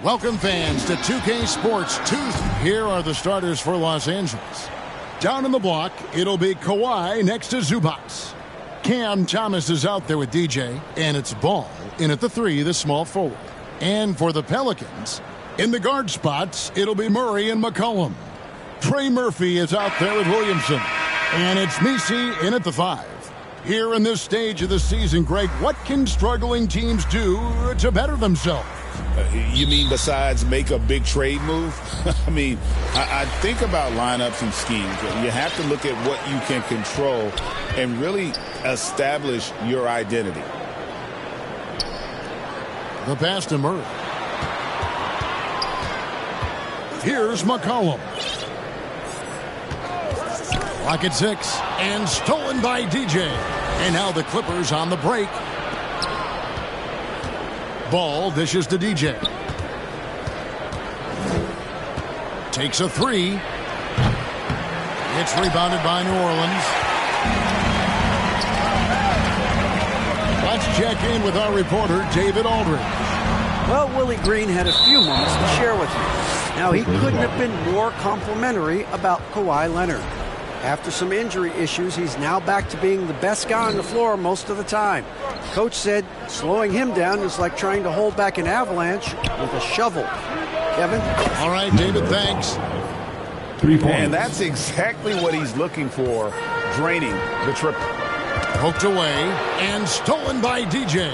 Welcome, fans, to 2K Sports Tuesday. Here are the starters for Los Angeles. Down in the block, it'll be Kawhi next to Zubac. Cam Thomas is out there with DJ, and it's Ball in at the 3, the small forward. And for the Pelicans, in the guard spots, it'll be Murray and McCollum. Trey Murphy is out there with Williamson, and it's Messi in at the 5. Here in this stage of the season, Greg, what can struggling teams do to better themselves? You mean besides make a big trade move? I think about lineups and schemes. You have to look at what you can control and really establish your identity. The pass to Murray. Here's McCollum. Clock at 6, and stolen by DJ. And now the Clippers on the break. Ball dishes to DJ. Takes a 3. It's rebounded by New Orleans. Let's check in with our reporter, David Aldridge. Well, Willie Green had a few moments to share with me. Now, he couldn't have been more complimentary about Kawhi Leonard. After some injury issues, he's now back to being the best guy on the floor most of the time. Coach said slowing him down is like trying to hold back an avalanche with a shovel. Kevin? All right, David, thanks. 3 points. And that's exactly what he's looking for, draining the triple. Poked away and stolen by DJ.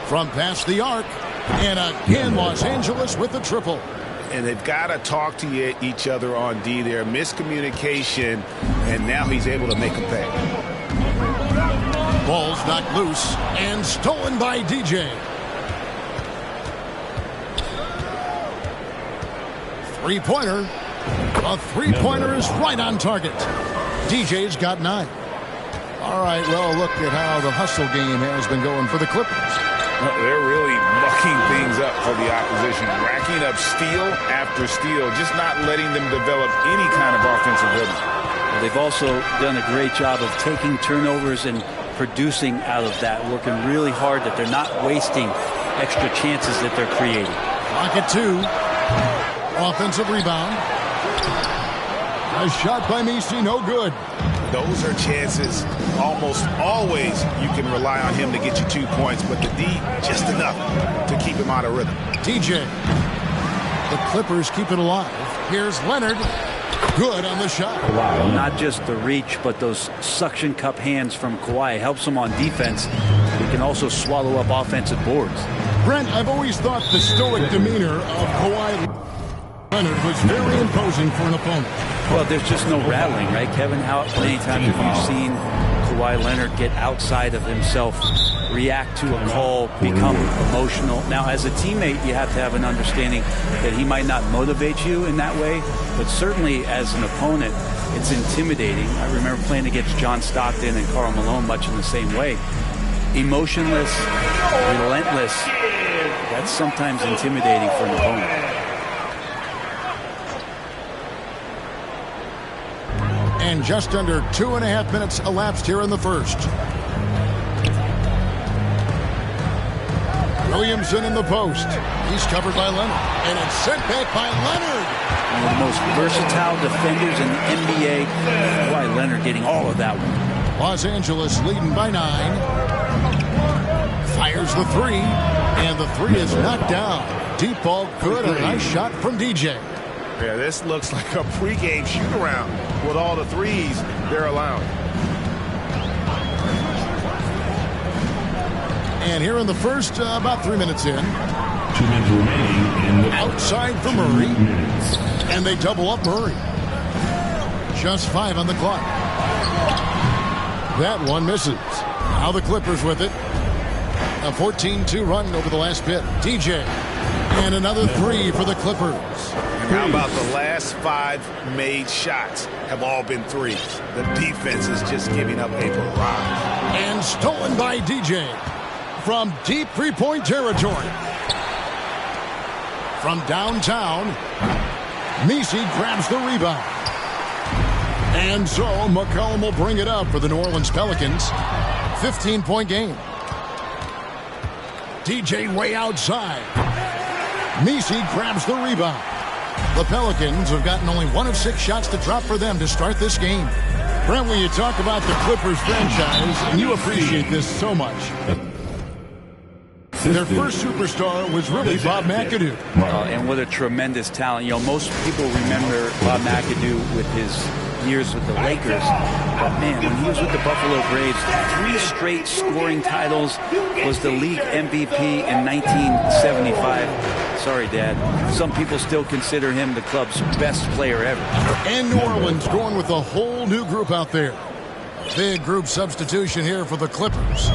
From past the arc, and again Los Angeles with the triple. And they've got to talk to each other on D there. Miscommunication, and now he's able to make a pay. Ball's knocked loose and stolen by DJ. Three-pointer. A three-pointer is right on target. DJ's got 9. All right, well, look at how the hustle game has been going for the Clippers. They're really mucking things up for the opposition, racking up steal after steal, just not letting them develop any kind of offensive rhythm. Well, they've also done a great job of taking turnovers and producing out of that, working really hard that they're not wasting extra chances that they're creating. Clock at 2. Offensive rebound. A shot by Messi, no good. Those are chances almost always you can rely on him to get you 2 points, but the D, just enough to keep him out of rhythm. DJ. The Clippers keep it alive. Here's Leonard. Good on the shot. Wow. Not just the reach, but those suction cup hands from Kawhi helps him on defense. He can also swallow up offensive boards. Brent, I've always thought the stoic demeanor of Kawhi Leonard was very imposing for an opponent. Well, there's just no rattling, right, Kevin? How many times have you seen Kawhi Leonard get outside of himself, react to a call, become emotional? Now, as a teammate, you have to have an understanding that he might not motivate you in that way, but certainly as an opponent, it's intimidating. I remember playing against John Stockton and Karl Malone much in the same way. Emotionless, relentless, that's sometimes intimidating for an opponent. And just under 2.5 minutes elapsed here in the first. Williamson in the post. He's covered by Leonard. And it's sent back by Leonard. One of the most versatile defenders in the NBA. Kawhi Leonard getting all of that one. Los Angeles leading by 9. Fires the 3. And the 3 is knocked down. Deep ball good. A nice shot from DJ. Yeah, this looks like a pregame shoot-around with all the threes they're allowing. And here in the first, about 3 minutes in. 2 minutes remaining in the outside for Murray. And they double up Murray. Just 5 on the clock. That one misses. Now the Clippers with it. A 14-2 run over the last bit. DJ. And another 3 for the Clippers. And how about the last 5 made shots have all been threes? The defense is just giving up a barrage. And stolen by DJ from deep three-point territory. From downtown, Messi grabs the rebound. And so McCollum will bring it up for the New Orleans Pelicans. 15-point game. DJ way outside. Messi grabs the rebound. The Pelicans have gotten only 1 of 6 shots to drop for them to start this game. Brent, when you talk about the Clippers franchise, and you appreciate this so much, their first superstar was really Bob McAdoo. And what a tremendous talent. You know, most people remember Bob McAdoo with his years with the Lakers. But, man, when he was with the Buffalo Braves, 3 straight scoring titles, was the league MVP in 1975. Sorry, Dad. Some people still consider him the club's best player ever. And New Orleans going with a whole new group out there. Big group substitution here for the Clippers.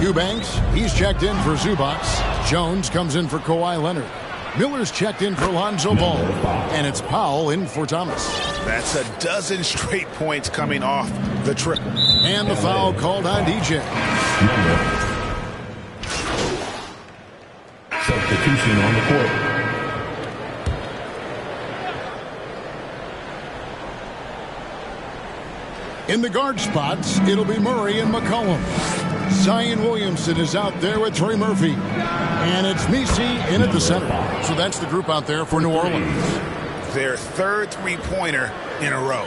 Eubanks, he's checked in for Zubac. Jones comes in for Kawhi Leonard. Miller's checked in for Lonzo Ball. And it's Powell in for Thomas. That's a dozen straight points coming off the triple. And the foul called on DJ. Substitution on the court. In the guard spots, it'll be Murray and McCollum. Zion Williamson is out there with Trey Murphy. And it's Messi in at the center. So that's the group out there for New Orleans. Their third three-pointer in a row.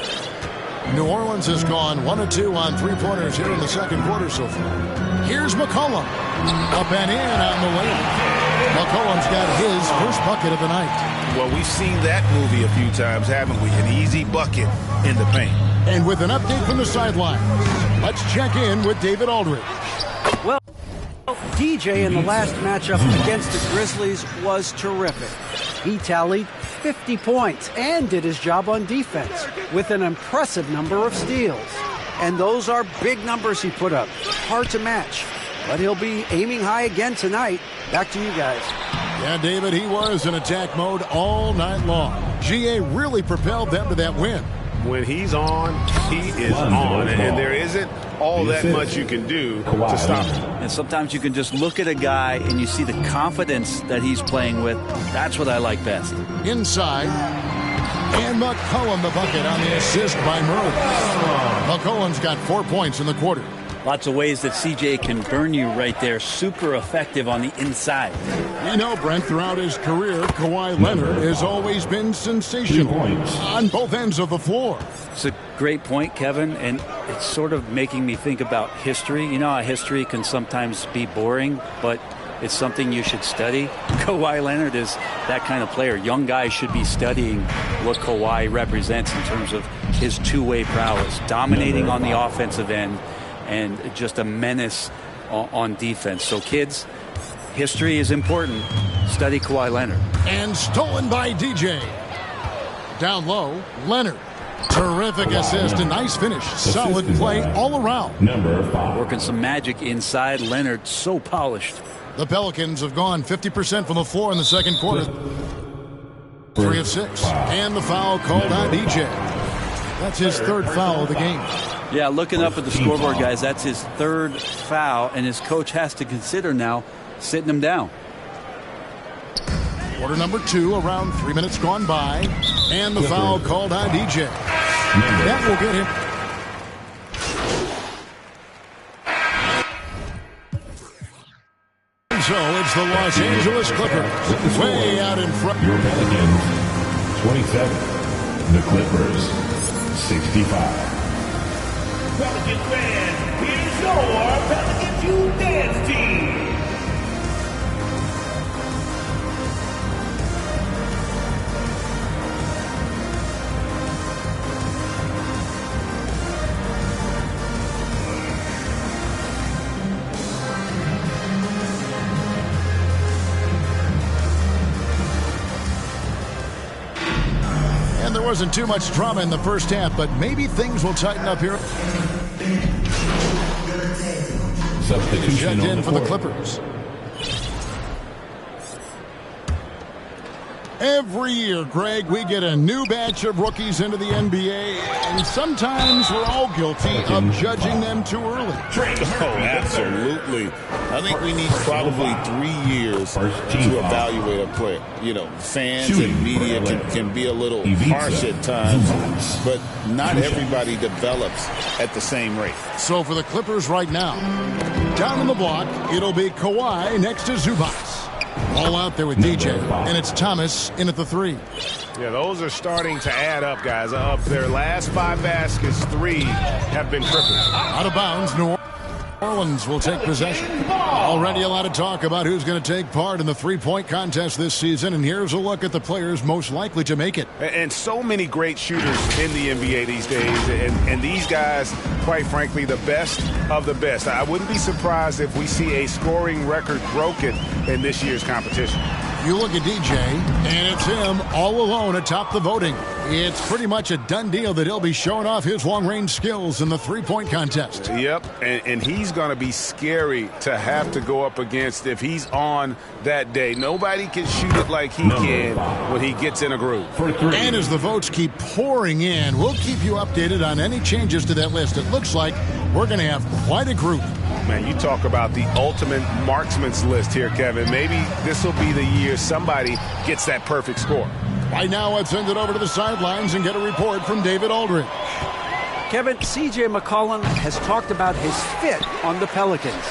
New Orleans has gone 1 of 2 on three-pointers here in the second quarter so far. Here's McCollum. Up and in on the layup. McCollum's got his first bucket of the night. Well, we've seen that movie a few times, haven't we? An easy bucket in the paint. And with an update from the sidelines, let's check in with David Aldridge. Well, DJ in the last matchup against the Grizzlies was terrific. He tallied 50 points and did his job on defense with an impressive number of steals. And those are big numbers he put up. Hard to match. But he'll be aiming high again tonight. Back to you guys. Yeah, David, he was in attack mode all night long. GA really propelled them to that win. When he's on, he is on. And there isn't all that much you can do to stop him. And sometimes you can just look at a guy and you see the confidence that he's playing with. That's what I like best. Inside. And McCollum the bucket on the assist by Murray. McCollum's got 4 points in the quarter. Lots of ways that CJ can burn you right there. Super effective on the inside. You know, Brent, throughout his career, Kawhi Leonard has always been sensational on both ends of the floor. It's a great point, Kevin, and it's sort of making me think about history. You know how history can sometimes be boring, but it's something you should study. Kawhi Leonard is that kind of player. Young guys should be studying what Kawhi represents in terms of his two-way prowess, dominating on the offensive end, and just a menace on defense. So, kids, history is important. Study Kawhi Leonard. And stolen by DJ. Down low, Leonard. Terrific assist, a nice finish. Solid play all around. Number 5. Working some magic inside. Leonard, so polished. The Pelicans have gone 50% from the floor in the second quarter. 3 of 6. And the foul called on DJ. That's his third foul of the game. Yeah, looking up at the scoreboard, guys, that's his third foul, and his coach has to consider now sitting him down. Quarter number 2, around 3 minutes gone by, and the foul called on DJ. That will get him. So it's the Los Angeles Clippers way out in front. Your Pelicans, 27. The Clippers, 65. Pelicans fans, here's your Pelicans You Dance team. And there wasn't too much drama in the first half, but maybe things will tighten up here. Substitution Checked in on for the court. Clippers. Every year, Greg, we get a new batch of rookies into the NBA, and sometimes we're all guilty of judging them too early. Oh, absolutely. I think we need probably 3 years to evaluate a player. You know, fans and media can be a little harsh at times, but not everybody develops at the same rate. So for the Clippers right now, down in the block, it'll be Kawhi next to Zubac. All out there with DJ, and it's Thomas in at the 3. Yeah, those are starting to add up, guys. Of their last 5 baskets, 3 have been triples. Out of bounds, New Orleans will take possession. Already a lot of talk about who's going to take part in the three-point contest this season, and here's a look at the players most likely to make it. And so many great shooters in the NBA these days, and these guys, quite frankly, the best of the best. I wouldn't be surprised if we see a scoring record broken in this year's competition. You look at DJ, and it's him all alone atop the voting. It's pretty much a done deal that he'll be showing off his long-range skills in the three-point contest. Yep, and he's going to be scary to have to go up against if he's on that day. Nobody can shoot it like he can when he gets in a groove. And as the votes keep pouring in, we'll keep you updated on any changes to that list. It looks like we're going to have quite a group. Man, you talk about the ultimate marksman's list here, Kevin. Maybe this will be the year somebody gets that perfect score. Right now, let's send it over to the sidelines and get a report from David Aldridge. Kevin, C.J. McCollum has talked about his fit on the Pelicans.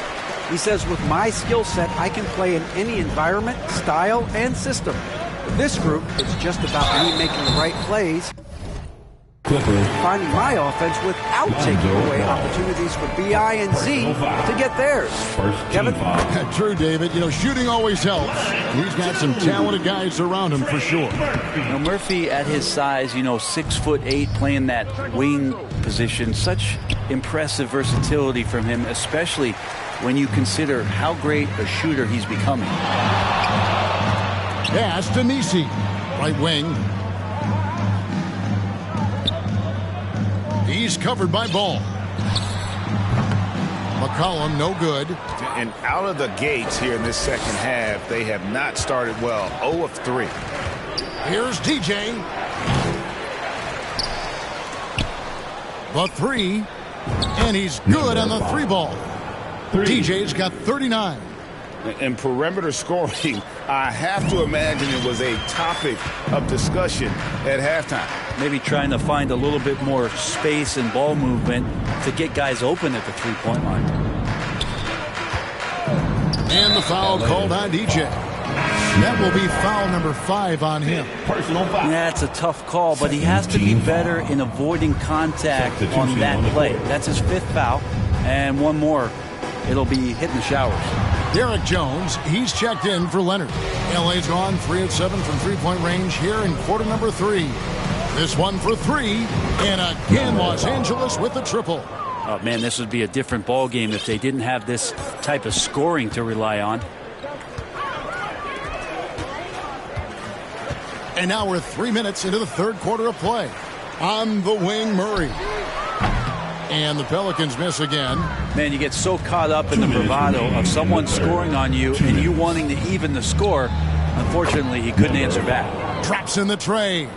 He says, with my skill set, I can play in any environment, style, and system. With this group, it's just about me making the right plays, finding my offense without taking away opportunities for B.I. and Z to get theirs. Kevin? True, David. You know, shooting always helps. He's got some talented guys around him for sure. Now, Murphy at his size, 6'8", playing that wing position, such impressive versatility from him, especially when you consider how great a shooter he's becoming. Pass to Nisi, right wing. He's covered by Ball. McCollum, no good. And out of the gates here in this second half, they have not started well. 0 of 3. Here's DJ. The 3. And he's good on the 3 ball. DJ's got 39. And perimeter scoring, I have to imagine it was a topic of discussion at halftime. Maybe trying to find a little bit more space and ball movement to get guys open at the three-point line. And the foul called on DJ. That will be foul number 5 on him. Personal foul. Yeah, it's a tough call, but he has to be better in avoiding contact on that play. That's his 5th foul, and one more. It'll be hitting the showers. Derek Jones, he's checked in for Leonard. LA's gone 3 of 7 from three-point range here in quarter number 3. This one for 3, and again Los Angeles with the triple. Oh, man, this would be a different ball game if they didn't have this type of scoring to rely on. And now we're 3 minutes into the third quarter of play. On the wing, Murray. And the Pelicans miss again. Man, you get so caught up in the bravado of someone scoring on you and you wanting to even the score. Unfortunately, he couldn't answer back. Drops in the tray.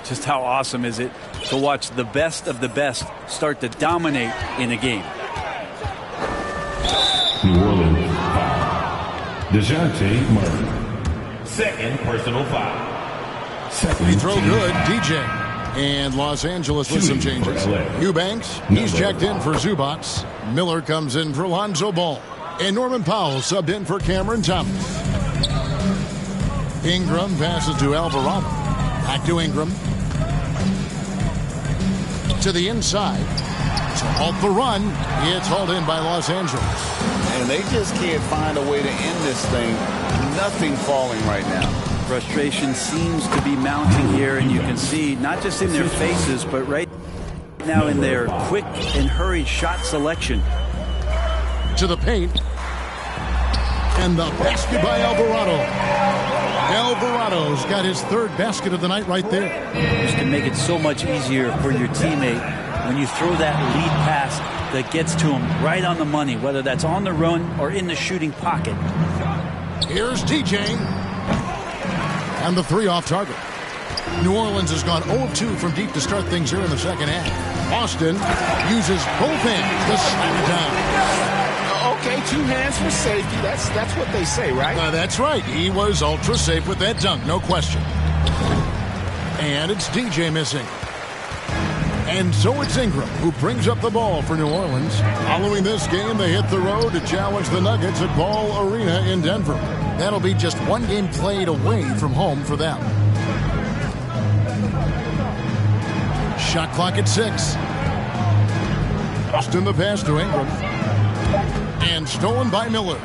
Just how awesome is it to watch the best of the best start to dominate in a game. New Orleans foul. DeJounte Murray. Second personal foul. Free throw good, DJ. And Los Angeles with some changes. Eubanks, he's checked in for Zubac. Miller comes in for Lonzo Ball. And Norman Powell subbed in for Cameron Thomas. Ingram passes to Alvarado. Back to Ingram. To the inside. To halt the run. It's hauled in by Los Angeles. And they just can't find a way to end this thing. Nothing falling right now. Frustration seems to be mounting here, and you can see not just in their faces, but right now in their quick and hurried shot selection. To the paint. And the basket by Alvarado. Alvarado's got his 3rd basket of the night right there. This can make it so much easier for your teammate when you throw that lead pass that gets to him right on the money, whether that's on the run or in the shooting pocket. Here's DJ. And the 3 off target. New Orleans has gone 0 of 2 from deep to start things here in the second half. Austin uses both hands to slam it down. Okay, 2 hands for safety. That's what they say, right? That's right. He was ultra safe with that dunk, no question. And it's DJ missing. And so it's Ingram who brings up the ball for New Orleans. Following this game, they hit the road to challenge the Nuggets at Ball Arena in Denver. That'll be just one game played away from home for them. Shot clock at 6. Just in the pass to Ingram. And stolen by Miller.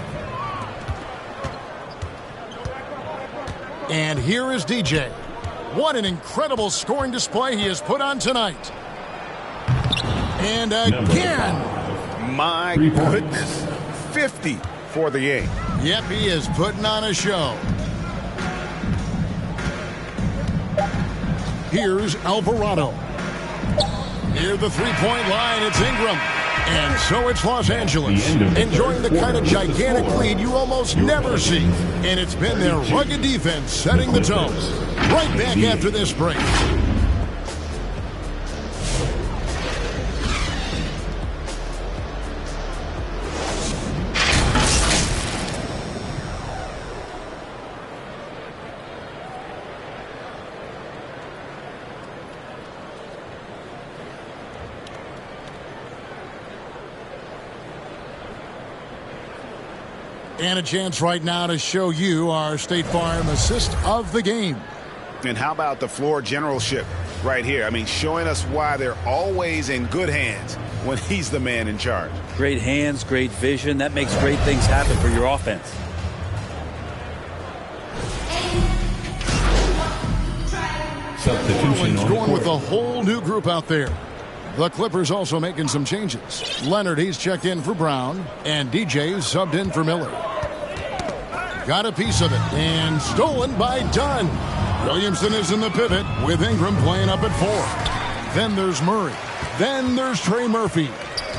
And here is DJ. What an incredible scoring display he has put on tonight. And again. My goodness. 50 for the game. Yep, he is putting on a show. Here's Alvarado. Near the three-point line, it's Ingram. And so it's Los Angeles, enjoying the kind of gigantic lead you almost never see. And it's been their rugged defense setting the tone. Right back after this break. And a chance right now to show you our State Farm assist of the game. And how about the floor generalship right here? I mean, showing us why they're always in good hands when he's the man in charge. Great hands, great vision. That makes great things happen for your offense. Substitution on going with a whole new group out there. The Clippers also making some changes. Leonard, he's checked in for Brown, and DJ subbed in for Miller. Got a piece of it, and stolen by Dunn. Williamson is in the pivot with Ingram playing up at 4. Then there's Murray. Then there's Trey Murphy.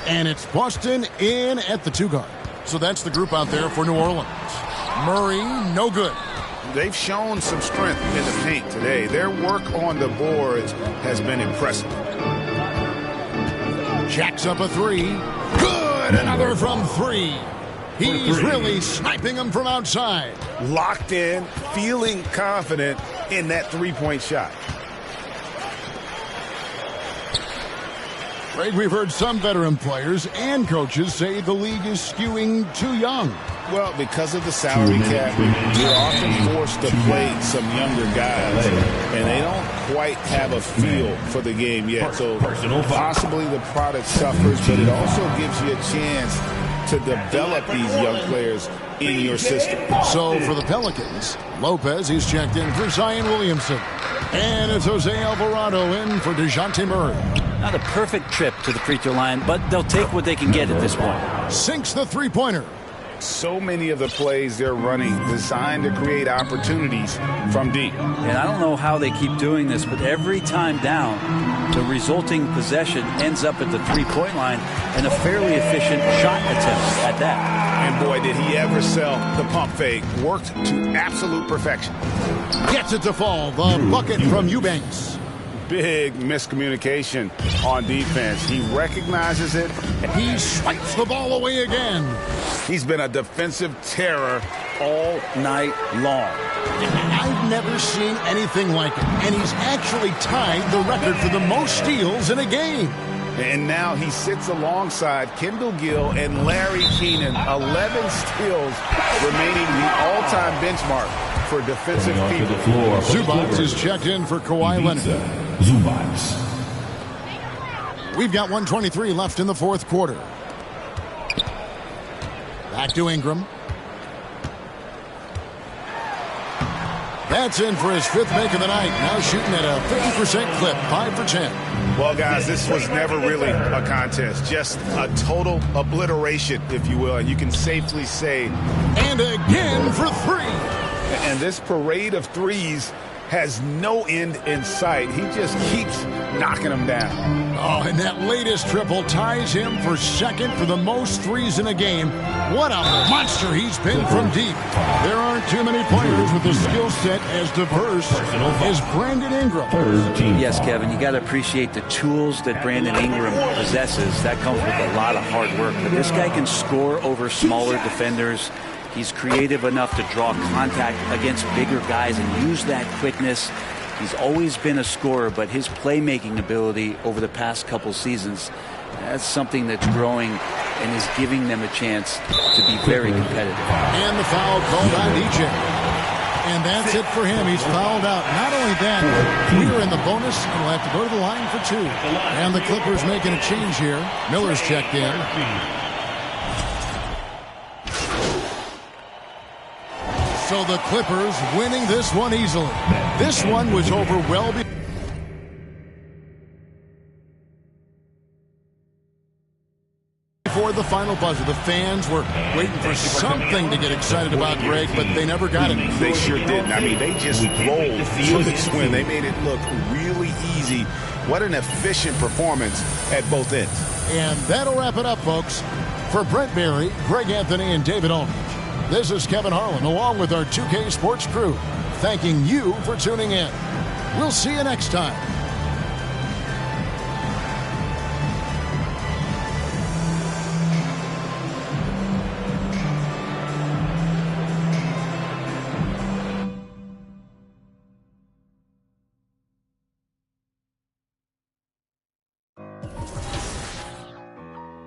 And it's Boston in at the 2 guard. So that's the group out there for New Orleans. Murray, no good. They've shown some strength in the paint today. Their work on the boards has been impressive. Jacks up a 3. Good! Another from 3. He's really sniping them from outside. Locked in, feeling confident in that three-point shot. Greg, we've heard some veteran players and coaches say the league is skewing too young. Well, because of the salary cap, you're often forced to play some younger guys, and they don't quite have a feel for the game yet. So possibly the product suffers, but it also gives you a chance to develop these young players in your system. So for the Pelicans, Lopez, he's checked in for Zion Williamson. And it's Jose Alvarado in for DeJounte Murray. Not a perfect trip to the free throw line, but they'll take what they can get at this point. Sinks the three-pointer. So many of the plays they're running designed to create opportunities from deep. And I don't know how they keep doing this, but every time down, the resulting possession ends up at the three-point line and a fairly efficient shot attempt at that. And boy, did he ever sell the pump fake. Worked to absolute perfection. Gets it to fall. The bucket from Eubanks. Big miscommunication on defense. He recognizes it. He swipes the ball away again. He's been a defensive terror all night long. I've never seen anything like it. And he's actually tied the record for the most steals in a game. And now he sits alongside Kendall Gill and Larry Keenan. 11 steals, remaining the all-time benchmark for defensive people. Zubac is checked in for Kawhi Leonard. Zubac. We've got 1:23 left in the fourth quarter. Back to Ingram. That's in for his 5th make of the night. Now shooting at a 50% clip, 5 for 10. Well, guys, this was never really a contest. Just a total obliteration, if you will. And you can safely say. And again for 3. And this parade of threes has no end in sight. He just keeps knocking them down. Oh, and that latest triple ties him for 2nd for the most threes in a game. What a monster he's been from deep. There aren't too many players with a skill set as diverse as Brandon Ingram. Yes, Kevin, you got to appreciate the tools that Brandon Ingram possesses. That comes with a lot of hard work. But this guy can score over smaller defenders. He's creative enough to draw contact against bigger guys and use that quickness. He's always been a scorer, but his playmaking ability over the past couple seasons, that's something that's growing and is giving them a chance to be very competitive. And the foul called on DJ. And that's it for him. He's fouled out. Not only that, we're in the bonus, and we'll have to go to the line for 2. And the Clippers making a change here. Miller's checked in. So the Clippers winning this one easily. This one was over well before the final buzzer. The fans were waiting for something to get excited about, Greg, but they never got it. They sure didn't. I mean, they just rolled for this win. They made it look really easy. What an efficient performance at both ends. And that'll wrap it up, folks. For Brent Barry, Greg Anthony, and David Aldridge, this is Kevin Harlan, along with our 2K Sports crew, thanking you for tuning in. We'll see you next time.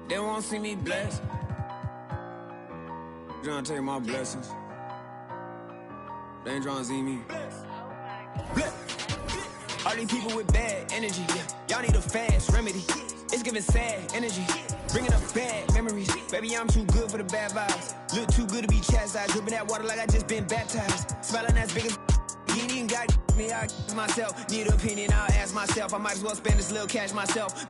They won't see me blessed. Trying to take my blessings. They ain't trying to see me. All these people with bad energy. Y'all need a fast remedy. It's giving sad energy. Bringing up bad memories. Baby, I'm too good for the bad vibes. Look too good to be chastised. Dripping that water like I just been baptized. Smiling as big as you ain't even got me. I myself. Need an opinion, I'll ask myself. I might as well spend this little cash myself.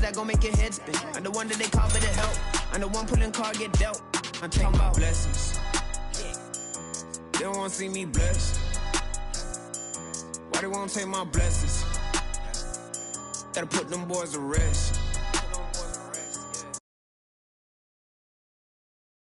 That gon' make your head spin. I'm the one that they call for the help. I'm the one pulling card get dealt. I'm talking about blessings. They don't wanna see me blessed. Why they won't take my blessings? Gotta put them boys to rest.